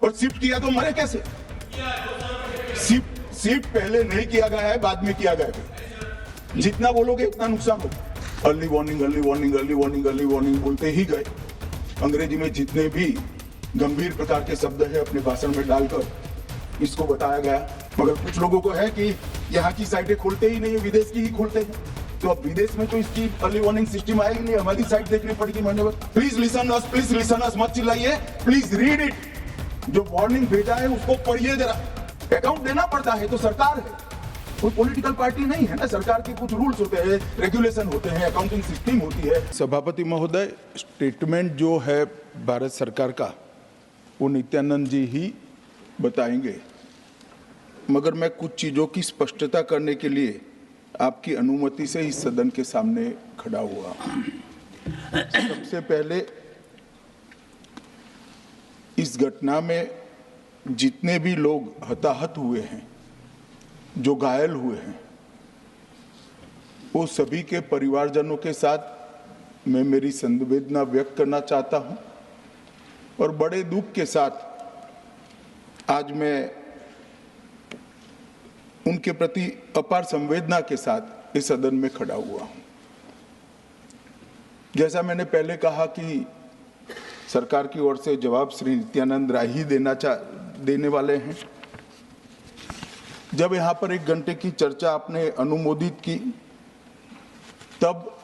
और शिफ्ट किया तो मरे कैसे? शिफ्ट पहले नहीं किया गया है, बाद में किया गया है। जितना बोलोगे उतना नुकसान हो। Early warning early warning early warning early warning बोलते ही गए। अंग्रेजी में जितने भी गंभीर प्रकार के शब्द है अपने भाषण में डालकर इसको बताया गया। मगर कुछ लोगों को है कि यहाँ की साइटें खोलते ही नहीं है, विदेश की ही खोलते हैं। तो अब विदेश में तो इसकी अर्ली वार्निंग सिस्टम आएगी नहीं, हमारी साइट देखनी पड़ेगी। मान्यवर प्लीज लिसन अस, मत चिल्लाइए, प्लीज रीड इट। जो वार्निंग भेजा है उसको पढ़िए जरा। अकाउंट देना पड़ता है तो सरकार है, कोई पॉलिटिकल पार्टी नहीं है ना। सरकार के कुछ रूल्स होते हैं, रेगुलेशन होते हैं, अकाउंटिंग सिस्टम होती है। सभापति महोदय, स्टेटमेंट जो है भारत सरकार का वो नित्यानंद जी ही बताएंगे, मगर मैं कुछ चीजों की स्पष्टता करने के लिए आपकी अनुमति से इस सदन के सामने खड़ा हुआ। सबसे पहले इस घटना में जितने भी लोग हताहत हुए हैं, जो घायल हुए हैं, वो सभी के परिवारजनों के साथ मैं मेरी संवेदना व्यक्त करना चाहता हूं और बड़े दुख के साथ आज मैं उनके प्रति अपार संवेदना के साथ इस सदन में खड़ा हुआ हूं। जैसा मैंने पहले कहा कि सरकार की ओर से जवाब श्री नित्यानंद राय ही देने वाले हैं। जब यहाँ पर 1 घंटे की चर्चा आपने अनुमोदित की, तब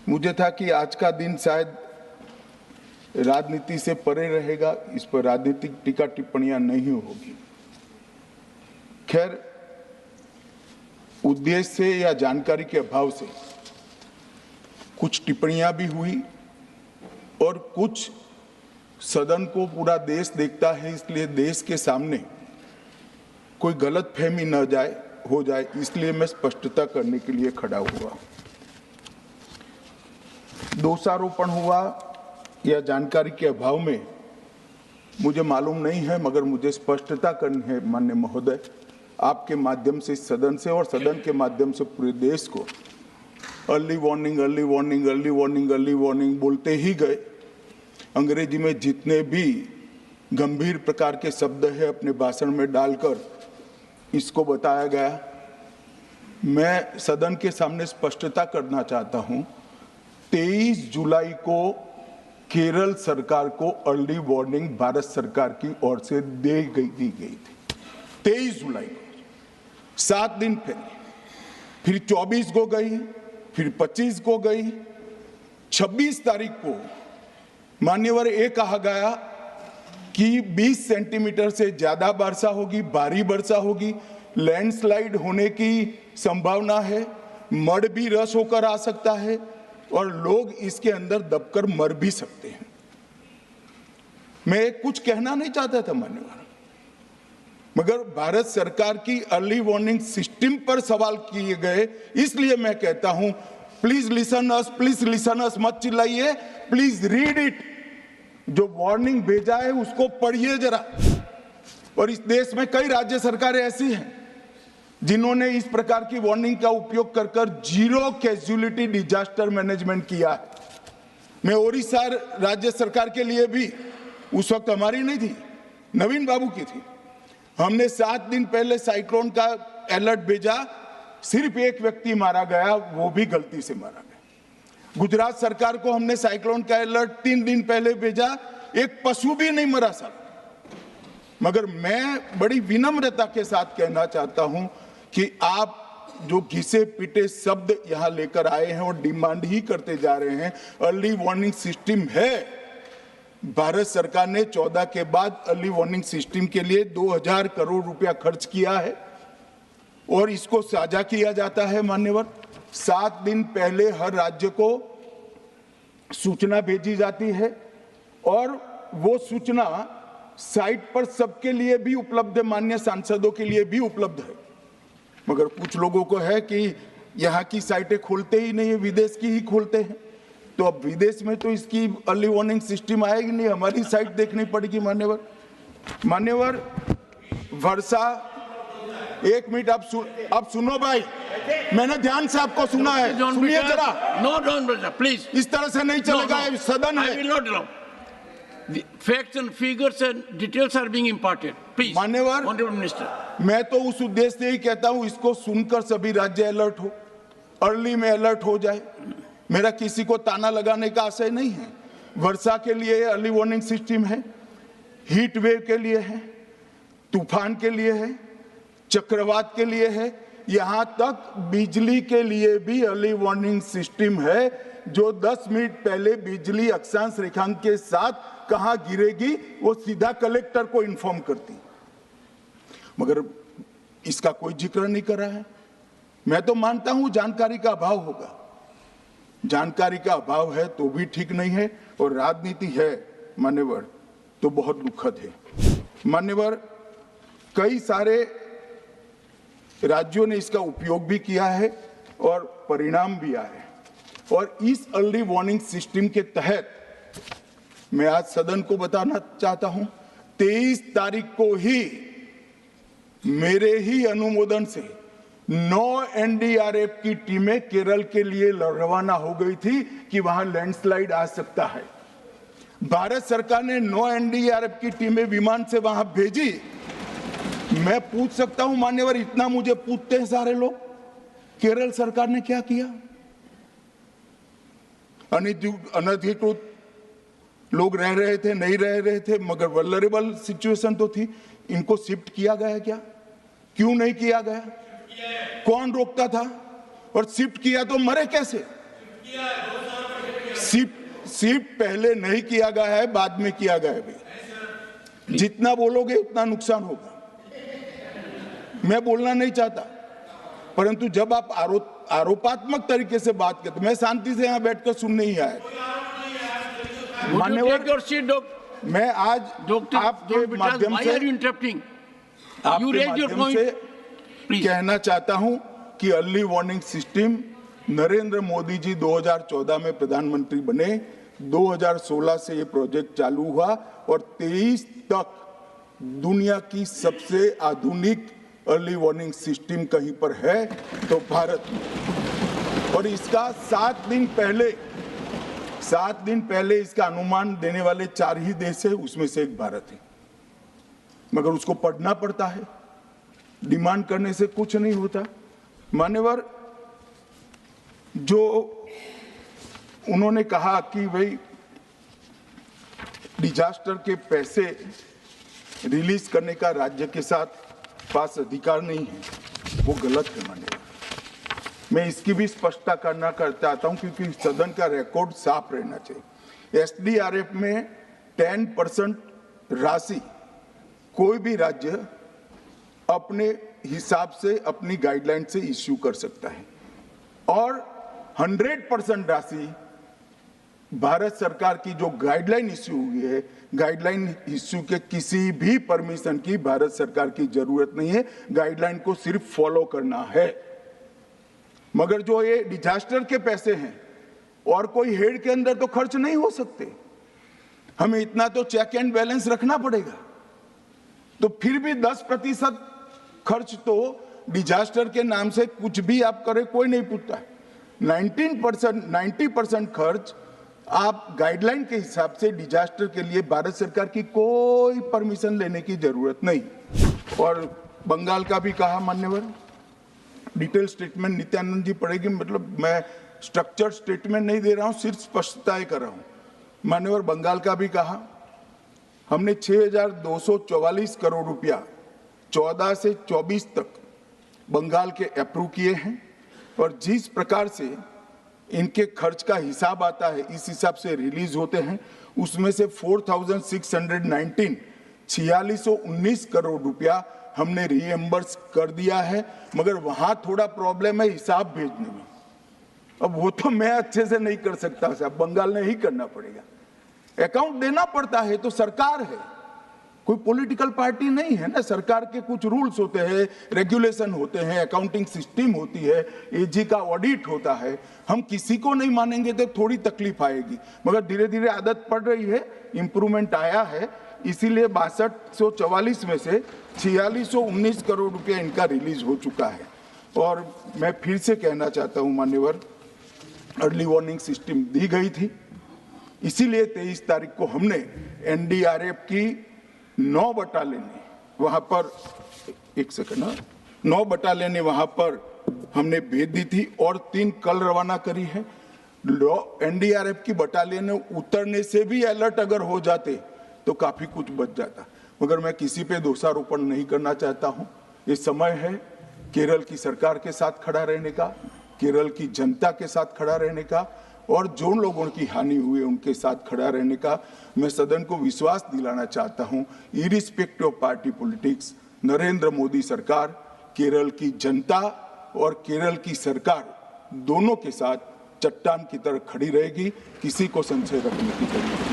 मुझे था कि आज का दिन शायद राजनीति से परे रहेगा, इस पर राजनीतिक टीका टिप्पणियां नहीं होगी। खैर, उद्देश्य से या जानकारी के अभाव से कुछ टिप्पणियां भी हुई और कुछ सदन को पूरा देश देखता है, इसलिए देश के सामने कोई गलतफहमी न हो जाए, इसलिए मैं स्पष्टता करने के लिए खड़ा हुआ। दोषारोपण हुआ या जानकारी के अभाव में मुझे मालूम नहीं है, मगर मुझे स्पष्टता करनी है माननीय महोदय, आपके माध्यम से सदन से और सदन के माध्यम से पूरे देश को। Early warning early warning early warning early warning बोलते ही गए। अंग्रेजी में जितने भी गंभीर प्रकार के शब्द है अपने भाषण में डालकर इसको बताया गया। मैं सदन के सामने स्पष्टता करना चाहता हूं, 23 जुलाई को केरल सरकार को अर्ली वार्निंग भारत सरकार की ओर से दी गई थी। 23 जुलाई को, 7 दिन पहले, फिर 24 को गई, फिर 25 को गई, 26 तारीख को मान्यवर ये कहा गया कि 20 सेंटीमीटर से ज्यादा वर्षा होगी, भारी वर्षा होगी, लैंडस्लाइड होने की संभावना है, मड भी रस होकर आ सकता है और लोग इसके अंदर दबकर मर भी सकते हैं। मैं कुछ कहना नहीं चाहता था मान्यवर, मगर भारत सरकार की अर्ली वार्निंग सिस्टम पर सवाल किए गए, इसलिए मैं कहता हूं प्लीज लिसन अस, मत चिल्लाइए, प्लीज रीड इट। जो वार्निंग भेजा है उसको पढ़िए जरा। और इस देश में कई राज्य सरकारें ऐसी हैं जिन्होंने इस प्रकार की वार्निंग का उपयोग कर जीरो कैजुअलिटी डिजास्टर मैनेजमेंट किया है। मैं ओडिशा राज्य सरकार के लिए भी, उस वक्त हमारी नहीं थी, नवीन बाबू की थी, हमने 7 दिन पहले साइक्लोन का अलर्ट भेजा, सिर्फ 1 व्यक्ति मारा गया, वो भी गलती से मारा गया। गुजरात सरकार को हमने साइक्लोन का अलर्ट 3 दिन पहले भेजा, एक पशु भी नहीं मरा साहब। मगर मैं बड़ी विनम्रता के साथ कहना चाहता हूं कि आप जो घिसे पिटे शब्द यहां लेकर आए हैं और डिमांड ही करते जा रहे हैं, अर्ली वार्निंग सिस्टम है। भारत सरकार ने 14 के बाद अर्ली वार्निंग सिस्टम के लिए 2000 करोड़ रुपया खर्च किया है और इसको साझा किया जाता है मान्यवर। 7 दिन पहले हर राज्य को सूचना भेजी जाती है और वो सूचना साइट पर सबके लिए भी उपलब्ध है, माननीय सांसदों के लिए भी उपलब्ध है। मगर कुछ लोगों को है कि यहाँ की साइटें खोलते ही नहीं है, विदेश की ही खोलते हैं। तो अब विदेश में तो इसकी अर्ली वार्निंग सिस्टम आएगी नहीं, हमारी साइट देखनी पड़ेगी मान्यवर। वर्षा, 1 मिनट आप सुनो भाई, मैंने ध्यान से आपको सुना है, सुनिए जरा। नो डोंट प्लीज, इस तरह से नहीं चलेगा, सदन है। The facts and figures and details are being imparted. Please, मान्यवर, Honorable Minister. मैं तो उस उद्देश्य से ही कहता हूं इसको सुनकर सभी राज्य अलर्ट हो, अर्ली में अलर्ट हो जाए। मेरा किसी को ताना लगाने का आशय नहीं है। वर्षा के लिए अर्ली वार्निंग सिस्टम है, हीट वेव के लिए है, तूफान के लिए है, चक्रवात के लिए है, यहां तक बिजली के लिए भी अर्ली वार्निंग सिस्टम है, जो 10 मिनट पहले बिजली अक्षांश रेखांक के साथ कहां गिरेगी वो सीधा कलेक्टर को इन्फॉर्म करती, मगर इसका कोई जिक्र नहीं कर रहा है। मैं तो मानता हूं जानकारी का अभाव होगा, जानकारी का अभाव है तो भी ठीक नहीं है, और राजनीति है मान्यवर तो बहुत दुखद है। मान्यवर, कई सारे राज्यों ने इसका उपयोग भी किया है और परिणाम भी आए, और इस अर्ली वार्निंग सिस्टम के तहत मैं आज सदन को बताना चाहता हूं, 23 तारीख को ही मेरे ही अनुमोदन से 9 एनडीआरएफ की टीमें केरल के लिए रवाना हो गई थी कि वहां लैंडस्लाइड आ सकता है। भारत सरकार ने 9 एनडीआरएफ की टीमें विमान से वहां भेजी। मैं पूछ सकता हूं मान्यवर, इतना मुझे पूछते हैं सारे लोग, केरल सरकार ने क्या किया? अनधिकृत लोग रह रहे थे, नहीं रह रहे थे, मगर वल्नरेबल सिचुएशन तो थी। इनको शिफ्ट किया गया क्या? क्यों नहीं किया गया? कौन रोकता था? और शिफ्ट किया तो मरे कैसे? शिफ्ट पहले नहीं किया गया है, बाद में किया गया है। जितना बोलोगे उतना नुकसान होगा। मैं बोलना नहीं चाहता, परंतु जब आप आरोपात्मक तरीके से बात करते, मैं शांति से यहां बैठकर सुनने ही आया। मान्यवर, मैं आज आपके माध्यम से कहना चाहता हूं कि early warning system Narendra Modi ji 2014 में प्रधानमंत्री बने, 2016 से ये प्रोजेक्ट चालू हुआ और 23 तक दुनिया की सबसे आधुनिक अर्ली वार्निंग सिस्टम कहीं पर है तो भारत में। और इसका 7 दिन पहले इसका अनुमान देने वाले 4 ही देश है, उसमें से एक भारत है। मगर उसको पढ़ना पड़ता है, डिमांड करने से कुछ नहीं होता। मान्यवर, जो उन्होंने कहा कि भाई डिजास्टर के पैसे रिलीज करने का राज्य के साथ पास अधिकार नहीं है, वो गलत है। मान्यवर, मैं इसकी भी स्पष्टता करना चाहता हूं क्योंकि सदन का रिकॉर्ड साफ रहना चाहिए। एसडीआरएफ में 10% राशि कोई भी राज्य अपने हिसाब से, अपनी गाइडलाइन से इश्यू कर सकता है, और 100% राशि भारत सरकार की जो गाइडलाइन इश्यू हुई है, गाइडलाइन इश्यू के किसी भी परमिशन की भारत सरकार की जरूरत नहीं है, गाइडलाइन को सिर्फ फॉलो करना है। मगर जो ये डिजास्टर के पैसे हैं और कोई हेड के अंदर तो खर्च नहीं हो सकते, हमें इतना तो चेक एंड बैलेंस रखना पड़ेगा। तो फिर भी 10% खर्च तो डिजास्टर के नाम से कुछ भी आप करें कोई नहीं पूछता है। 90% खर्च आप गाइडलाइन के हिसाब से डिजास्टर के लिए भारत सरकार की कोई परमिशन लेने की जरूरत नहीं। और बंगाल का भी कहा मान्यवर, डिटेल स्टेटमेंट नित्यानंद जी पढ़ेगी, मतलब मैं स्ट्रक्चर्ड स्टेटमेंट नहीं दे रहा हूं, सिर्फ स्पष्टताएं कर रहा हूं। मान्यवर, बंगाल का भी कहा, हमने 6,244 करोड़ रुपया 14 से 24 तक बंगाल के अप्रूव किए हैं, और जिस प्रकार से इनके खर्च का हिसाब आता है इस हिसाब से रिलीज होते हैं, उसमें से 4,619 4619 करोड़ रुपया हमने रीएम्बर्स कर दिया है। मगर वहां थोड़ा प्रॉब्लम है हिसाब भेजने में, अब वो तो मैं अच्छे से नहीं कर सकता साहब, बंगाल ने ही करना पड़ेगा। अकाउंट देना पड़ता है तो सरकार है, कोई पॉलिटिकल पार्टी नहीं है ना। सरकार के कुछ रूल्स होते हैं, रेगुलेशन होते हैं, अकाउंटिंग सिस्टम होती है, एजी का ऑडिट होता है। हम किसी को नहीं मानेंगे तो थोड़ी तकलीफ आएगी, मगर धीरे धीरे आदत पड़ रही है, इंप्रूवमेंट आया है। इसीलिए 6244 में से 4619 करोड़ रुपया इनका रिलीज हो चुका है। और मैं फिर से कहना चाहता हूं मान्यवर, अर्ली वार्निंग सिस्टम दी गई थी, इसीलिए 23 तारीख को हमने एनडीआरएफ की 9 बटालियन वहां पर 9 बटालियन वहां पर हमने भेज दी थी और 3 कल रवाना करी है। एनडीआरएफ की बटालियन उतरने से भी अलर्ट अगर हो जाते तो काफी कुछ बच जाता, मगर मैं किसी पे दोषारोपण नहीं करना चाहता हूं। ये समय है केरल की सरकार के साथ खड़ा रहने का, केरल की जनता के साथ खड़ा रहने का और जो लोगों की हानि हुई है उनके साथ खड़ा रहने का। मैं सदन को विश्वास दिलाना चाहता हूं, irrespective of party politics, Narendra Modi सरकार केरल की जनता और केरल की सरकार दोनों के साथ चट्टान की तरह खड़ी रहेगी, किसी को संशय रखने की जरूरत नहीं।